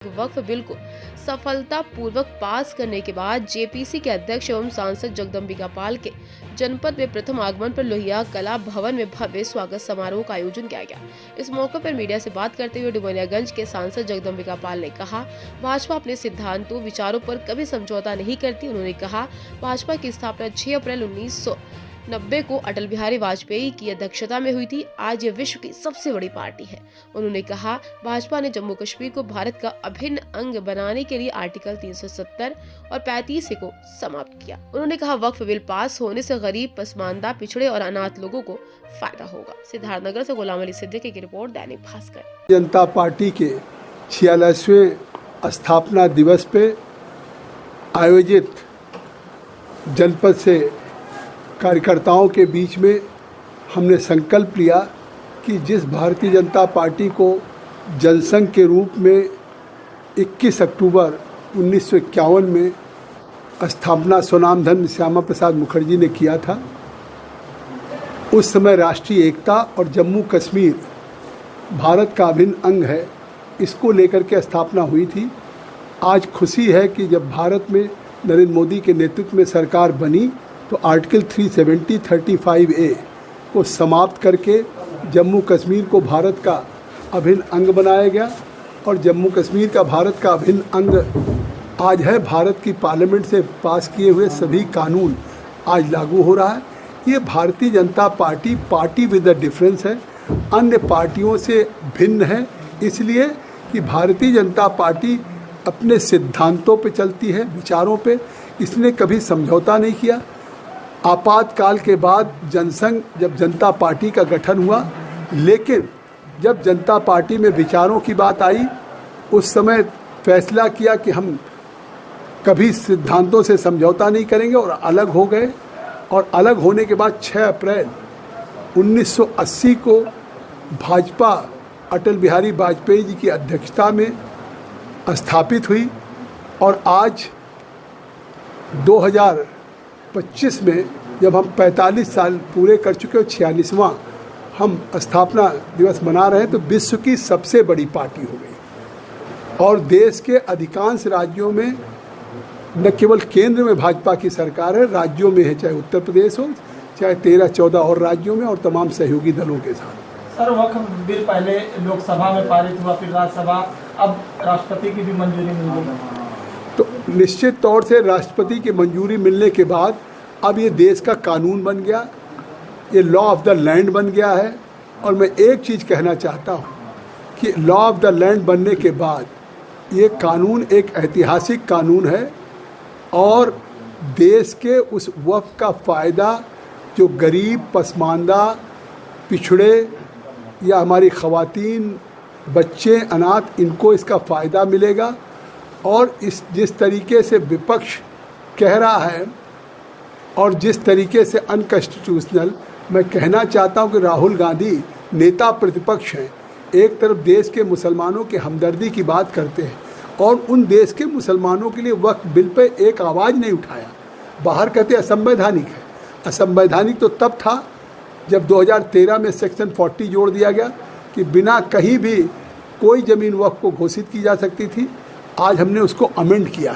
वक्फ bill को सफलतापूर्वक पास करने के बाद जेपीसी के अध्यक्ष एवं सांसद जगदम्बिका पाल के जनपद में प्रथम आगमन पर लोहिया कला भवन में भव्य स्वागत समारोह का आयोजन किया गया। इस मौके पर मीडिया से बात करते हुए डुमरियागंज के सांसद जगदम्बिका पाल ने कहा, भाजपा अपने सिद्धांतों विचारों पर कभी समझौता नहीं करती। उन्होंने कहा, भाजपा की स्थापना 6 अप्रैल 1990 को अटल बिहारी वाजपेयी की अध्यक्षता में हुई थी। आज ये विश्व की सबसे बड़ी पार्टी है। उन्होंने कहा, भाजपा ने जम्मू कश्मीर को भारत का अभिन्न अंग बनाने के लिए आर्टिकल 370 और 35 को समाप्त किया। उन्होंने कहा, वक्फ बिल पास होने से गरीब, पसमानदा, पिछड़े और अनाथ लोगों को फायदा होगा। सिद्धार्थनगर से गुलाम अली सिद्दीकी की रिपोर्ट, दैनिक भास्कर। जनता पार्टी के 46वें स्थापना दिवस पे आयोजित जनपद से कार्यकर्ताओं के बीच में हमने संकल्प लिया कि जिस भारतीय जनता पार्टी को जनसंघ के रूप में 21 अक्टूबर 1951 में स्थापना स्वनामधन श्यामा प्रसाद मुखर्जी ने किया था, उस समय राष्ट्रीय एकता और जम्मू कश्मीर भारत का अभिन्न अंग है, इसको लेकर के स्थापना हुई थी। आज खुशी है कि जब भारत में नरेंद्र मोदी के नेतृत्व में सरकार बनी तो आर्टिकल 370, 35A को समाप्त करके जम्मू कश्मीर को भारत का अभिन्न अंग बनाया गया और जम्मू कश्मीर का भारत का अभिन्न अंग आज है। भारत की पार्लियामेंट से पास किए हुए सभी कानून आज लागू हो रहा है। ये Bharatiya Janata party with a difference है, अन्य पार्टियों से भिन्न है, इसलिए कि भारतीय जनता पार्टी अपने सिद्धांतों पे चलती है, विचारों पे। इसने कभी समझौता नहीं किया। आपातकाल के बाद जनसंघ जब जनता पार्टी का गठन हुआ, लेकिन जब जनता पार्टी में विचारों की बात आई, उस समय फैसला किया कि हम कभी सिद्धांतों से समझौता नहीं करेंगे और अलग हो गए। और अलग होने के बाद 6 अप्रैल 1980 को भाजपा अटल बिहारी वाजपेयी जी की अध्यक्षता में स्थापित हुई और आज 2025 में जब हम 45 साल पूरे कर चुके और 46वां हम स्थापना दिवस मना रहे हैं, तो विश्व की सबसे बड़ी पार्टी हो गई। और देश के अधिकांश राज्यों में न केवल केंद्र में भाजपा की सरकार है, राज्यों में है, चाहे उत्तर प्रदेश हो, चाहे 13-14 और राज्यों में और तमाम सहयोगी दलों के साथ। सर, वक्फ बिल पहले लोकसभा में पारित हुआ, फिर राज्यसभा, अब राष्ट्रपति की भी मंजूरी मिल गई। तो निश्चित तौर से राष्ट्रपति की मंजूरी मिलने के बाद अब ये देश का कानून बन गया, ये लॉ ऑफ द लैंड बन गया है। और मैं एक चीज़ कहना चाहता हूँ कि लॉ ऑफ द लैंड बनने के बाद ये कानून एक ऐतिहासिक कानून है और देश के उस वक्फ का फ़ायदा जो गरीब, पसमानदा, पिछड़े या हमारी ख़वातीन, बच्चे, अनाथ, इनको इसका फ़ायदा मिलेगा। और जिस तरीके से विपक्ष कह रहा है और जिस तरीके से अनकॉन्स्टिट्यूशनल, मैं कहना चाहता हूं कि राहुल गांधी नेता प्रतिपक्ष हैं, एक तरफ देश के मुसलमानों के हमदर्दी की बात करते हैं और उन देश के मुसलमानों के लिए वक्फ बिल पे एक आवाज़ नहीं उठाया। बाहर कहते असंवैधानिक है। असंवैधानिक तो तब था जब 2013 में सेक्शन 40 जोड़ दिया गया कि बिना कहीं भी कोई ज़मीन वक्फ को घोषित की जा सकती थी। आज हमने उसको अमेंड किया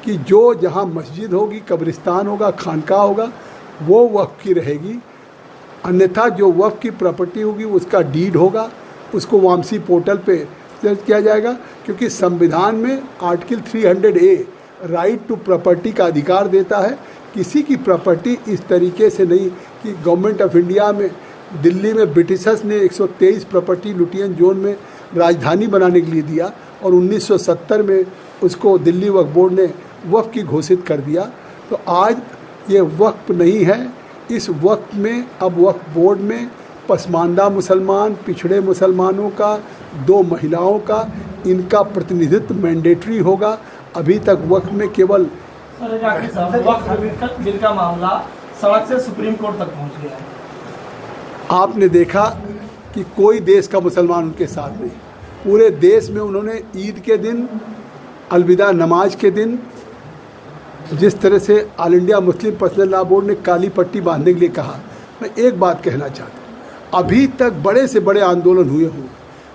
कि जो जहाँ मस्जिद होगी, कब्रिस्तान होगा, खानका होगा, वो वक्फ की रहेगी। अन्यथा जो वक्फ की प्रॉपर्टी होगी उसका डीड होगा, उसको वामसी पोर्टल पे दर्ज किया जाएगा। क्योंकि संविधान में article 300A right to property का अधिकार देता है। किसी की प्रॉपर्टी इस तरीके से नहीं कि गवर्नमेंट ऑफ इंडिया में दिल्ली में ब्रिटिशर्स ने 123 प्रॉपर्टी लुटियन जोन में राजधानी बनाने के लिए दिया और 1970 में उसको दिल्ली वक्फ बोर्ड ने वक्फ की घोषित कर दिया। तो आज ये वक्फ नहीं है। इस वक्फ में अब वक्फ बोर्ड में पसमानदा मुसलमान, पिछड़े मुसलमानों का, 2 महिलाओं का, इनका प्रतिनिधित्व मैंडेटरी होगा। अभी तक वक्फ में केवल वक्फ बिल का मामला सड़क से सुप्रीम कोर्ट तक पहुंच गया है। आपने देखा कि कोई देश का मुसलमान उनके साथ नहीं। पूरे देश में उन्होंने ईद के दिन, अलविदा नमाज के दिन, जिस तरह से all India Muslim personal law board ने काली पट्टी बांधने के लिए कहा, मैं एक बात कहना चाहता हूँ, अभी तक बड़े से बड़े आंदोलन हुए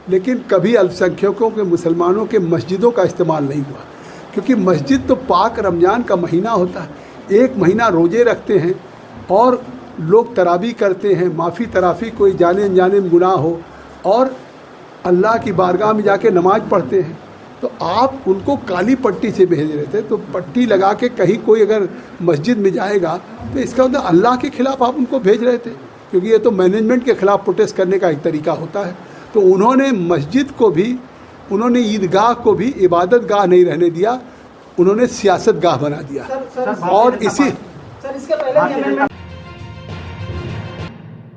लेकिन कभी अल्पसंख्यकों के मुसलमानों के मस्जिदों का इस्तेमाल नहीं हुआ, क्योंकि मस्जिद तो पाक रमज़ान का महीना होता है। एक महीना रोज़े रखते हैं और लोग तरावी करते हैं, माफ़ी तराफ़ी कोई जाने अनजाने में गुनाह हो, और अल्लाह की बारगाह में जाके नमाज पढ़ते हैं। तो आप उनको काली पट्टी से भेज रहे थे, तो पट्टी लगा के कहीं कोई अगर मस्जिद में जाएगा तो इसका मतलब अल्लाह के ख़िलाफ़ आप उनको भेज रहे थे, क्योंकि ये तो मैनेजमेंट के ख़िलाफ़ प्रोटेस्ट करने का एक तरीका होता है। तो उन्होंने मस्जिद को भी, उन्होंने ईदगाह को भी इबादत गाह नहीं रहने दिया, उन्होंने सियासत गाह बना दिया। और इसी सर इसके पहले